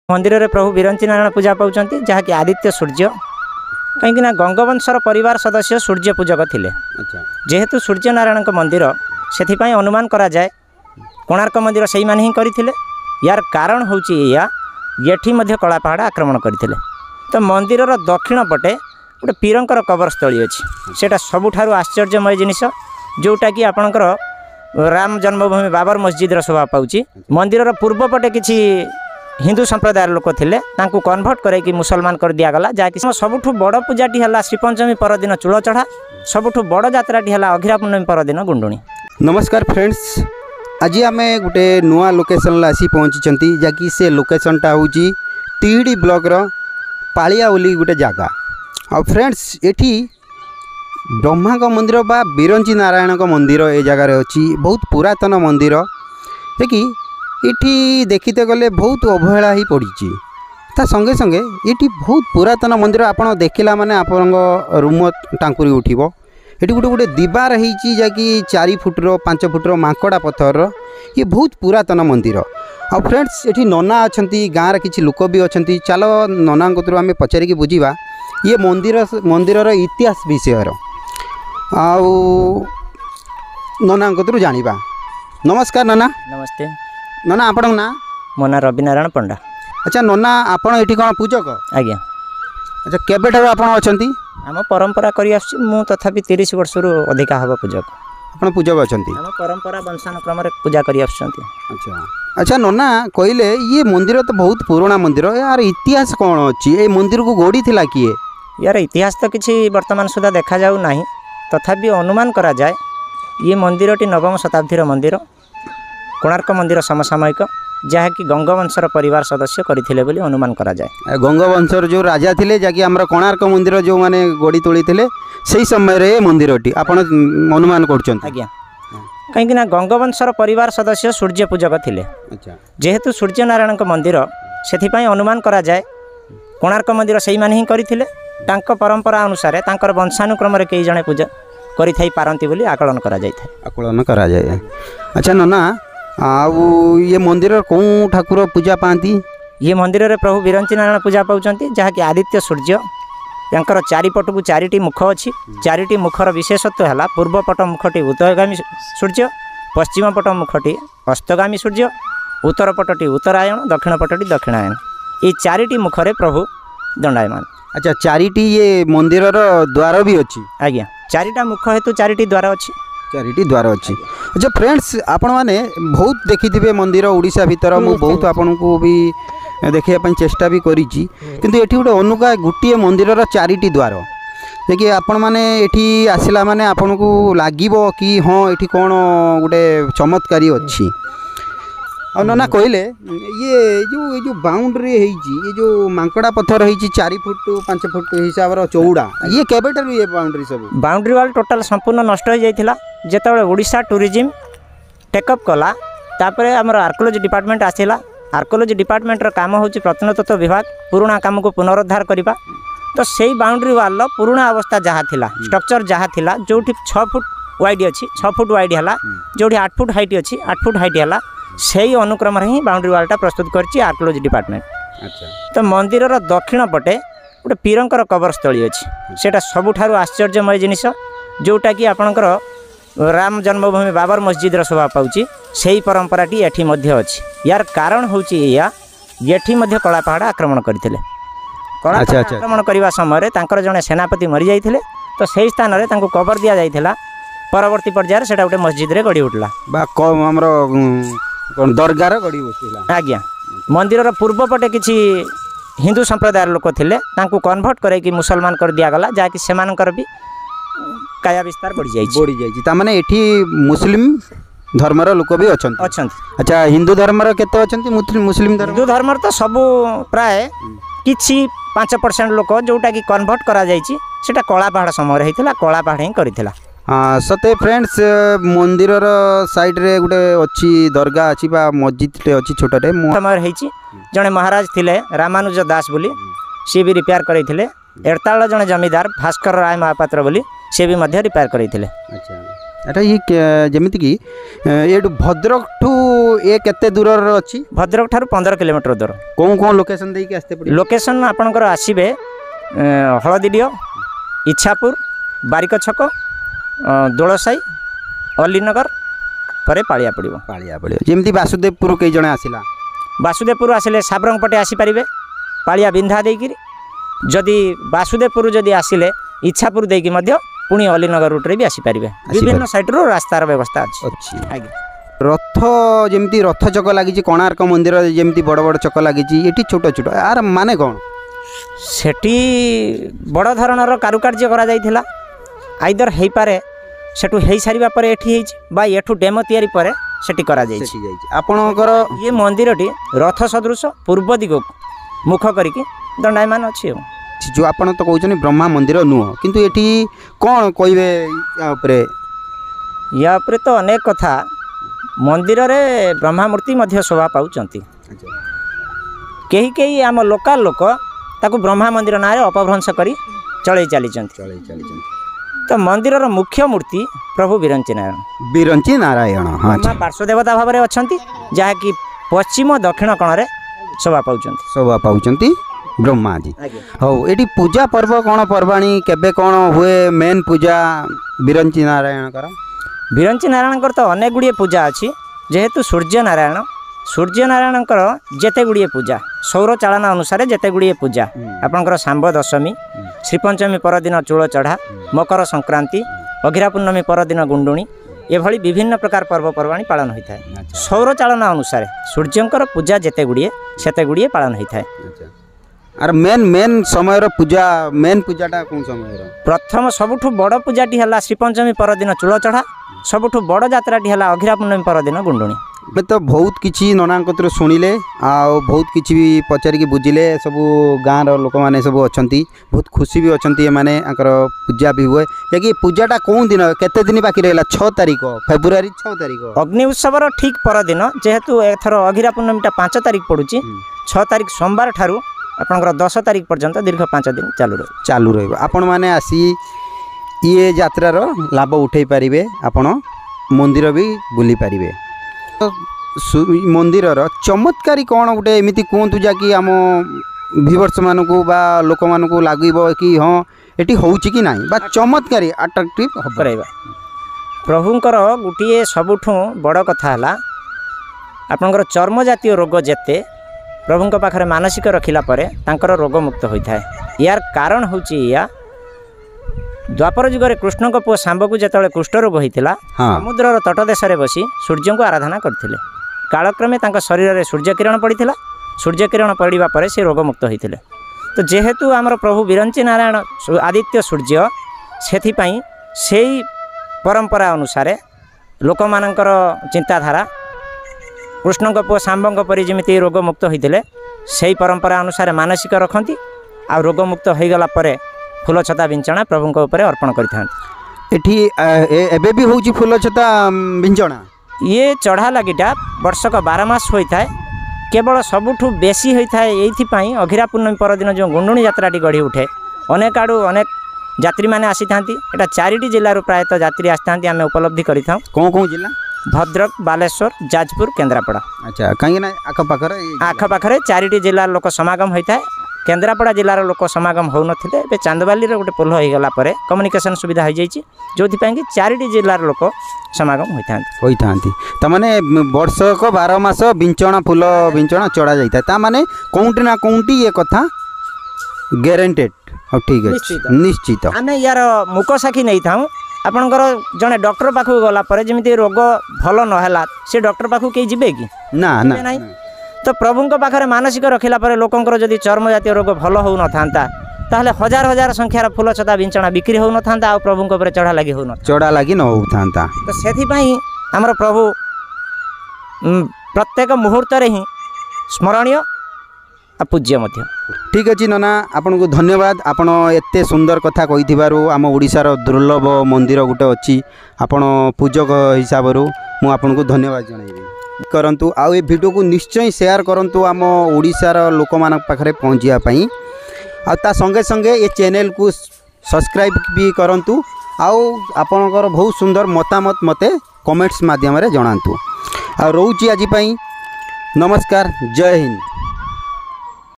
मंदिर में प्रभु विरंची नारायण पूजा पाँच जहाँकि आदित्य सूर्य कहीं गंगवंशर परिवार सदस्य सूर्य पूजक थिले। जेहेतु सूर्य नारायण मंदिर से अनुमान करा जाए कोणार्क मंदिर से ही ही करथिले। यार कारण होची या येठी मध्य कला पहाड़ आक्रमण करथिले। तो मंदिर दक्षिण पटे गोटे पीरंकर कबरस्थली अच्छी सेटा सबुठारु आश्चर्यमय जिनिस जोटा कि आपणकर राम जन्मभूमि बाबर मस्जिद शोभा पाउची। मंदिर पूर्व पटे किछि हिंदू संप्रदाय लोक थिले तांकू कन्वर्ट करैकि मुसलमान कर दिया गला। जहाँकि सबुठु बड़ पूजाटी है श्रीपंचमी परदिन चूल चढ़ा, सबुठु बड़ यात्राटी है अघिरा पूर्णमी परदिन गुंडुणी। नमस्कार फ्रेंड्स, आज आम गोटे नुआ लोकेशन आसी पहुँची जहाँकि से लोकेशनटा हूँ तिहिड़ी ब्लॉक पालिया बोली गोटे जगह। आ फ्रेंड्स एठी ब्रह्मा का मंदिर बा विरंची नारायण का मंदिर ए जगार अच्छी बहुत पुरातन मंदिर देखि इठी देखते गले बहुत अवहेला ही पड़ी। ता संगे संगे ये बहुत पुरातन मंदिर आपड़ देखला माने आपण रूम टांकुरी उठिबो। ये गोटे गोटे दीवार होती जहाँकि 4 फुट्र 5 फुट्र मांकड़ा पत्थर ये बहुत पुरातन मंदिर। आ फ्रेंड्स ये नना अच्छा गाँव किसी लोक भी अच्छा चलो नना आम पचारिकी बुझा ये मंदिर इतिहास विषय नना जाना। नमस्कार नना। नमस्ते नना आपण ना मो ना रवि नारायण पंडा। अच्छा नना आपण ये कौन पूजक? आज्ञा। अच्छा केबे ठार आपण अच्छा? आम परंपरा करी मु तथापि 30 वर्ष अधिका हम पूजक। आपण पूजक अच्छा? आम परंपरा वंशानुक्रम पूजा करी। अच्छा अच्छा नना कहले ये मंदिर तो बहुत पुराना मंदिर, यार इतिहास कौन अच्छी? ये मंदिर को गोड़ी थिला किए? यार इतिहास तो किसी वर्तमान सुधा देखा जाऊ नहीं, तथापि अनुमान करा जाए ये मंदिरटी 9वीं शताब्दीर मंदिर, कोणार्क मंदिर समसामयिक जहाँकि गंगवंशर परिवार सदस्य करथिले बोली अनुमान करा जाए। गंगवंशर जो राजा थिले जहाँकि हमरा कोणार्क मंदिर जो माने गोड़ी तोली थिले सही समय रे मंदिरटी आपण अनुमान करछन? आज्ञा। कहीं गंगवंशर परिवार सदस्य सूर्य पूजक थिले। अच्छा। जेहेतु सूर्य नारायण मंदिर से अनुमान करा जाए कोणार्क मंदिर से ही करथिले। तांको परंपरा अनुसार तांकर वंशानुक्रम रे कई जणे पूजा करि थाई पारंती बोली आकलन करा जाय थाए। आकलन करा जाए। अच्छा नना आउ ये मंदिर कौन ठाकुर पूजा पाती? ये मंदिर में प्रभु विरंची नारायण पूजा पाँच जहाँकि आदित्य सूर्य यांकर 4 पट को 4टी मुख अच्छी। 4टी मुखर विशेषत्व है पूर्व पट मुखटी उदयगामी सूर्य, पश्चिम पट मुखटी अस्तगामी सूर्य, उत्तर पटटी उत्तरायण, दक्षिण पटटी दक्षिणायन। ये 4टी मुखरे प्रभु दंडायमान। अच्छा 4टी ये मंदिर द्वार भी अच्छी? आज्ञा। 4टा मुख हेतु 4टी द्वार अच्छी। 4टी द्वार अच्छी। अच्छा फ्रेंड्स आपण मैंने बहुत देखी मंदिर ओडिशा भितर मु बहुत आपन को भी देखा चेष्टा भी करी किंतु एठी गोटे अनुका गोटे मंदिर 4टी द्वार देखिए आपण मैंने एठी आसला माने आपन को लागिबो कि हाँ एठी कौन गोटे चमत्कारी अच्छी। और नना कहले ये जो बाउंड्री है ये जो मांकड़ा पत्थर है 4 फुट 5 फुट हिसाब से चौड़ा ये केबेटर ये बाउंड्री सब बाउंड्री वाल टोटाल संपूर्ण नष्ट हो जाइथिला जेतेबेले ओडिशा टूरिज्म टेकअप कला। तापरे हमर आर्कोलॉजी डिपार्टमेंट आसिला। आर्कोलॉजी डिपार्टमेंट रो काम होची प्रत्नतत्व विभाग पुराना काम को पुनरुद्धार करिबा। तो सेही बाउंड्री वाल पुराना अवस्था जहाँ थिला स्ट्रक्चर जहाँ थिला जोठी 6 फुट वाइड अच्छी 6 फुट वाइड है जोठी 8 फुट हाइट अच्छी 8 फुट हाइट है सही अनुक्रम ही बाउंड्री वालटा प्रस्तुत करछि आर्कोलॉजी डिपार्टमेंट। अच्छा। तो मंदिर दक्षिण पटे गोटे पीरंकर कबरस्थली अच्छी सेटा सबुठारु आश्चर्यमय जिनिस जोटा कि आपणकर राम जन्मभूमि बाबर मस्जिद शोभा पाउची। सेही परंपराटी एठी मध्य अच्छी। यार कारण होची या येठी मध्य कला पहाड़ आक्रमण करथिले। कला पहाड़ आक्रमण करने समय तांकर जने सेनापति मरी जाइथिले। तो सही स्थान रे तांको कबर दिया जाइथिला। परवर्ती पर्यायर सेटा गोटे मस्जिद रे गड़ी उठला बा हमरो दरगार गड़ी उठला। आज्ञा। मंदिर पूर्व पटे किसी हिंदू संप्रदाय लोक थिले तांको कन्वर्ट करैकि मुसलमान कर दिया गला जहाँकि सेमानकर भी काया विस्तार बढ़ी जाइछि। ता माने एठी मुस्लिम धर्मर लोक भी अछंती। अच्छा हिंदू धर्मर केते अछंती? मुस्लिम धर्म हिंदू धर्मर तो सबु प्राय किछि 5% लोक जोटा कि कन्वर्ट करा जाइछि सेटा कला पहाड़ समय हेतिला कला पहाड़ ही करिथिला। हाँ सते फ्रेंड्स मंदिर साइड रे गोटे अच्छी दरगाह अच्छी बा मस्जिद टे अच्छी छोटे समय हेछि जने महाराज थिले रामानुज दास बोली सी भी रिपेयर करैथिले। एड़ताल जने जमीदार भास्कर राय महापात्र बोली सी भी मध्य रिपेयर करैथिले। अच्छा। ଏଟା ଯେମିତି କି ଏଠୁ ଭଦ୍ରକ ଠୁ ଏ କେତେ ଦୂରରେ ଅଛି? ଭଦ୍ରକ ଠାରୁ 15 କିଲୋମିଟର ଦୂର। କେଉଁ ଲୋକେସନ୍ ଦେଇକି ଆସିତେ ପଡ଼ିବ? ଲୋକେସନ୍ ଆପଣଙ୍କର ଆସିବେ ହଳଦୀଡିହ, ଇଚ୍ଛାପୁର, ବାରିକ ଛକ, ଦୋଳସାହି, ଅଲିନଗର ପରେ ପାଳିଆ ପଡ଼ିବ। ଯେମିତି ବାସୁଦେବପୁର କେଇ ଜଣେ ଆସିଲା, ବାସୁଦେବପୁର ଆସିଲେ ସାବ୍ରଙ୍ଗ ପଟେ ଆସିପାରିବେ ପାଳିଆ ବିନ୍ଧା ଦେଇକିରି। ଯଦି ବାସୁଦେବପୁର ଯଦି ଆସିଲେ ଇଚ୍ଛାପୁର ଦେଇକି ମଧ୍ୟ ପୁଣି ଅଲିନଗର ରୁଟ୍ରେ ବି ଆସିପାରିବେ। ବିଭିନ୍ନ ସାଇଟ୍ରୁ ରାସ୍ତାର ବ୍ୟବସ୍ଥା ଅଛି। ଆଜ୍ଞା। ରଥ ଯେମିତି ରଥ ଚକ ଲାଗିଛି କୋଣାର୍କ ମନ୍ଦିର ଯେମିତି ବଡ଼ ବଡ଼ ଚକ ଲାଗିଛି, ଏଠି ଛୋଟ ଛୋଟ, ଆର ମାନେ କ'ଣ? ସେଠି ବଡ଼ ଧରଣର କାରୁକାର୍ଯ୍ୟ କରାଯାଇଥିଲା। ଆଇଦର ହେଇପାରେ ସେଠୁ ହେଇସାରିବା ପରେ ଏଠି ହେଇଛି, ବା ଏଠୁ ଡେମୋ ତିଆରି ପରେ ସେଠି କରାଯାଇଛି। ଆପଣଙ୍କର ଇଏ ମନ୍ଦିରଟି ରଥ ସଦୃଶ ପୂର୍ବ ଦିଗକୁ ମୁଖ କରିକି ଦଣ୍ଡାୟମାନ ଅଛି। ଆଉ ଯେଉଁ ଆପଣ ତ କହୁଛନ୍ତି ବ୍ରହ୍ମା ମନ୍ଦିର ନୁହଁ, କିନ୍ତୁ ଏଠି କ'ଣ କହିବେ ୟା ଉପରେ? ୟା ଉପରେ ତ ଅନେକ କଥା। ମନ୍ଦିରରେ ବ୍ରହ୍ମା ମୂର୍ତ୍ତି ମଧ୍ୟ ଶୋଭା ପାଉଛନ୍ତି। କେହି କେହି ଆମ ଲୋକାଲ ଲୋକ ତାକୁ ବ୍ରହ୍ମା ମନ୍ଦିର ନାଁରେ ଅପଭ୍ରଂଶ କରି ଚଳେଇ ଚାଲିଛନ୍ତି। ତ ମନ୍ଦିରର ମୁଖ୍ୟ ମୂର୍ତ୍ତି ପ୍ରଭୁ ବିରଞ୍ଚି ନାରାୟଣ ବ୍ରହ୍ମା ପାର୍ଶ୍ୱ ଦେବତା ଭାବରେ ଅଛନ୍ତି, ଯାହାକି ପଶ୍ଚିମ ଦକ୍ଷିଣ କୋଣରେ ଶୋଭା ପାଉଛନ୍ତି ବ୍ରହ୍ମାଜୀ। ହଉ, ଏଠି ପୂଜା ପର୍ବ କ'ଣ ପର୍ବାଣୀ କେବେ କ'ଣ ହୁଏ? ମେନ୍ ପୂଜା ବିରଞ୍ଚି ନାରାୟଣଙ୍କର? ବିରଞ୍ଚି ନାରାୟଣଙ୍କର ତ ଅନେକ ଗୁଡ଼ିଏ ପୂଜା ଅଛି। ଯେହେତୁ ସୂର୍ଯ୍ୟନାରାୟଣଙ୍କର ଯେତେ ଗୁଡ଼ିଏ ପୂଜା, ସୌର ଚାଳନା ଅନୁସାରେ ଯେତେ ଗୁଡ଼ିଏ ପୂଜା, ଆପଣଙ୍କର ଶାମ୍ବ ଦଶମୀ, ଶ୍ରୀପଞ୍ଚମୀ ପରଦିନ ଚୂଳ ଚଢ଼ା, ମକର ସଂକ୍ରାନ୍ତି, ଅଘିରା ପୂର୍ଣ୍ଣମୀ ପରଦିନ ଗୁଣ୍ଡୁଣି, ଏଭଳି ବିଭିନ୍ନ ପ୍ରକାର ପର୍ବପର୍ବାଣି ପାଳନ ହୋଇଥାଏ। ସୌର ଚାଳନା ଅନୁସାରେ ସୂର୍ଯ୍ୟଙ୍କର ପୂଜା ଯେତେ ଗୁଡ଼ିଏ ସେତେ ଗୁଡ଼ିଏ ପାଳନ ହୋଇଥାଏ। ଆର ମେନ୍ ସମୟର ପୂଜାଟା କେଉଁ ସମୟର? ପ୍ରଥମ ସବୁଠୁ ବଡ଼ ପୂଜାଟି ହେଲା ଶ୍ରୀପଞ୍ଚମୀ ପରଦିନ ଚୂଳ ଚଢ଼ା, ସବୁଠୁ ବଡ଼ ଯାତ୍ରାଟି ହେଲା ଅଘିରା ପୂର୍ଣ୍ଣମୀ ପରଦିନ ଗୁଣ୍ଡୁଣି। ଆମେ ତ ବହୁତ କିଛି ନନାଙ୍କ କତିରୁ ଶୁଣିଲେ, ଆଉ ବହୁତ କିଛି ବି ପଚାରିକି ବୁଝିଲେ। ସବୁ ଗାଁର ଲୋକମାନେ ସବୁ ଅଛନ୍ତି, ବହୁତ ଖୁସି ବି ଅଛନ୍ତି। ଏମାନେ ତାଙ୍କର ପୂଜା ବି ହୁଏ। ଯାକି ପୂଜାଟା କେଉଁ ଦିନ, କେତେ ଦିନ ବାକି ରହିଲା? 6 ତାରିଖ, ଫେବୃଆରୀ 6 ତାରିଖ ଅଗ୍ନି ଉତ୍ସବର ଠିକ୍ ପରଦିନ। ଯେହେତୁ ଏଥର ଅଘିରା ପୂର୍ଣ୍ଣମୀଟା 5 ତାରିଖ ପଡ଼ୁଛି, 6 ତାରିଖ ସୋମବାର ଠାରୁ ଆପଣଙ୍କର 10 ତାରିଖ ପର୍ଯ୍ୟନ୍ତ ଦୀର୍ଘ 5 ଦିନ ଚାଲୁ ରହିବ। ଆପଣମାନେ ଆସି ଇଏ ଯାତ୍ରାର ଲାଭ ଉଠାଇ ପାରିବେ, ଆପଣ ମନ୍ଦିର ବି ବୁଲି ପାରିବେ। ମନ୍ଦିରର ଚମତ୍କାରୀ କ'ଣ ଗୋଟେ ଏମିତି କୁହନ୍ତୁ, ଯାକି ଆମ ଭିଉଅର୍ସମାନଙ୍କୁ ବା ଲୋକମାନଙ୍କୁ ଲାଗିବ କି ହଁ ଏଠି ହେଉଛି କି ନାହିଁ, ବା ଚମତ୍କାରୀ ଆଟ୍ରାକ୍ଟିଭ୍ କରାଇବା। ପ୍ରଭୁଙ୍କର ଗୋଟିଏ ସବୁଠୁ ବଡ଼ କଥା ହେଲା ଆପଣଙ୍କର ଚର୍ମ ଜାତୀୟ ରୋଗ ଯେତେ ପ୍ରଭୁଙ୍କ ପାଖରେ ମାନସିକ ରଖିଲା ପରେ ତାଙ୍କର ରୋଗମୁକ୍ତ ହୋଇଥାଏ। ୟାର କାରଣ ହେଉଛି ଏଇଆ, ଦ୍ୱାପର ଯୁଗରେ କୃଷ୍ଣଙ୍କ ପୁଅ ଶାମ୍ବକୁ ଯେତେବେଳେ କୁଷ୍ଠରୋଗ ହୋଇଥିଲା, ସମୁଦ୍ରର ତଟଦେଶରେ ବସି ସୂର୍ଯ୍ୟଙ୍କୁ ଆରାଧନା କରିଥିଲେ। କାଳକ୍ରମେ ତାଙ୍କ ଶରୀରରେ ସୂର୍ଯ୍ୟକିରଣ ପଡ଼ିଥିଲା। ସୂର୍ଯ୍ୟକିରଣ ପଡ଼ିବା ପରେ ସେ ରୋଗମୁକ୍ତ ହୋଇଥିଲେ। ତ ଯେହେତୁ ଆମର ପ୍ରଭୁ ବିରଞ୍ଚି ନାରାୟଣ ଆଦିତ୍ୟ ସୂର୍ଯ୍ୟ, ସେଥିପାଇଁ ସେଇ ପରମ୍ପରା ଅନୁସାରେ ଲୋକମାନଙ୍କର ଚିନ୍ତାଧାରା କୃଷ୍ଣଙ୍କ ପୁଅ ଶାମ୍ବଙ୍କ ପରି ଯେମିତି ରୋଗମୁକ୍ତ ହୋଇଥିଲେ, ସେହି ପରମ୍ପରା ଅନୁସାରେ ମାନସିକ ରଖନ୍ତି, ଆଉ ରୋଗମୁକ୍ତ ହୋଇଗଲା ପରେ ଫୁଲ ଛତା ବିଞ୍ଚଣା ପ୍ରଭୁଙ୍କ ଉପରେ ଅର୍ପଣ କରିଥାନ୍ତି। ଏଠି ଏବେ ବି ହେଉଛି ଫୁଲ ଛତା ବିଞ୍ଚଣା? ଇଏ ଚଢ଼ା ଲାଗିଟା ବର୍ଷକ 12 ମାସ ହୋଇଥାଏ। କେବଳ ସବୁଠୁ ବେଶୀ ହୋଇଥାଏ ଏଇଥିପାଇଁ ଅଘିରା ପୂର୍ଣ୍ଣମୀ ପରଦିନ ଯେଉଁ ଗୁଣ୍ଡୁଣି ଯାତ୍ରାଟି ଗଢ଼ି ଉଠେ, ଅନେକ ଆଡ଼ୁ ଅନେକ ଯାତ୍ରୀମାନେ ଆସିଥାନ୍ତି। ଏଇଟା 4ଟି ଜିଲ୍ଲାରୁ ପ୍ରାୟତଃ ଯାତ୍ରୀ ଆସିଥାନ୍ତି, ଆମେ ଉପଲବ୍ଧି କରିଥାଉ। କେଉଁ ଜିଲ୍ଲା? ଭଦ୍ରକ, ବାଲେଶ୍ୱର, ଯାଜପୁର, କେନ୍ଦ୍ରାପଡ଼ା। ଆଚ୍ଛା, କାହିଁକିନା ଆଖପାଖରେ 4ଟି ଜିଲ୍ଲାର ଲୋକ ସମାଗମ ହୋଇଥାଏ। କେନ୍ଦ୍ରାପଡ଼ା ଜିଲ୍ଲାର ଲୋକ ସମାଗମ ହେଉନଥିଲେ। ଏବେ ଚାନ୍ଦବାଲିର ଗୋଟେ ପୋଲ ହୋଇଗଲା ପରେ କମ୍ୟୁନିକେସନ୍ ସୁବିଧା ହୋଇଯାଇଛି, ଯେଉଁଥିପାଇଁ କି 4ଟି ଜିଲ୍ଲାର ଲୋକ ସମାଗମ ହୋଇଥାନ୍ତି। ତାମାନେ ବର୍ଷକ 12 ମାସ ଫୁଲ ବିଞ୍ଚଣା ଚଢ଼ା ଯାଇଥାଏ। ତାମାନେ କେଉଁଠି ନା କେଉଁଠି ଏ କଥା ଗ୍ୟାରେଣ୍ଟେଡ୍। ହଉ, ଠିକ୍ ଅଛି, ନିଶ୍ଚିତ। ଆମେ ୟାର ମୁକ ସାକ୍ଷୀ ନେଇଥାଉ। ଆପଣଙ୍କର ଜଣେ ଡକ୍ଟର ପାଖକୁ ଗଲା ପରେ ଯେମିତି ରୋଗ ଭଲ ନହେଲା, ସେ ଡକ୍ଟର ପାଖକୁ କେହି ଯିବେ କି? ନା। ତ ପ୍ରଭୁଙ୍କ ପାଖରେ ମାନସିକ ରଖିଲା ପରେ ଲୋକଙ୍କର ଯଦି ଚର୍ମ ଜାତୀୟ ରୋଗ ଭଲ ହେଉନଥାନ୍ତା, ତାହେଲେ ହଜାର ହଜାର ସଂଖ୍ୟାର ଫୁଲ ଛତା ବିଞ୍ଚଣା ବିକ୍ରି ହେଉନଥାନ୍ତା, ଆଉ ପ୍ରଭୁଙ୍କ ଉପରେ ଚଢ଼ା ଲାଗି ନ ହେଉଥାନ୍ତା। ତ ସେଥିପାଇଁ ଆମର ପ୍ରଭୁ ପ୍ରତ୍ୟେକ ମୁହୂର୍ତ୍ତରେ ହିଁ ସ୍ମରଣୀୟ ଆଉ ପୂଜ୍ୟ ମଧ୍ୟ। ଠିକ୍ ଅଛି ନନା, ଆପଣଙ୍କୁ ଧନ୍ୟବାଦ। ଆପଣ ଏତେ ସୁନ୍ଦର କଥା କହିଥିବାରୁ। ଆମ ଓଡ଼ିଶାର ଦୁର୍ଲଭ ମନ୍ଦିର ଗୋଟେ ଅଛି, ଆପଣ ପୂଜକ ହିସାବରୁ ମୁଁ ଆପଣଙ୍କୁ ଧନ୍ୟବାଦ ଜଣାଇବି। କରନ୍ତୁ, ଆଉ ଏ ଭିଡ଼ିଓକୁ ନିଶ୍ଚୟ ସେୟାର କରନ୍ତୁ ଆମ ଓଡ଼ିଶାର ଲୋକମାନଙ୍କ ପାଖରେ ପହଞ୍ଚିବା ପାଇଁ। ଆଉ ତା ସଙ୍ଗେ ସଙ୍ଗେ ଏ ଚ୍ୟାନେଲକୁ ସବସ୍କ୍ରାଇବ୍ ବି କରନ୍ତୁ। आउ आपणकर बहुत सुंदर मतामत मते कमेंट्स माध्यम रे जणांतु। आ रोची आज पई नमस्कार, जय हिंद।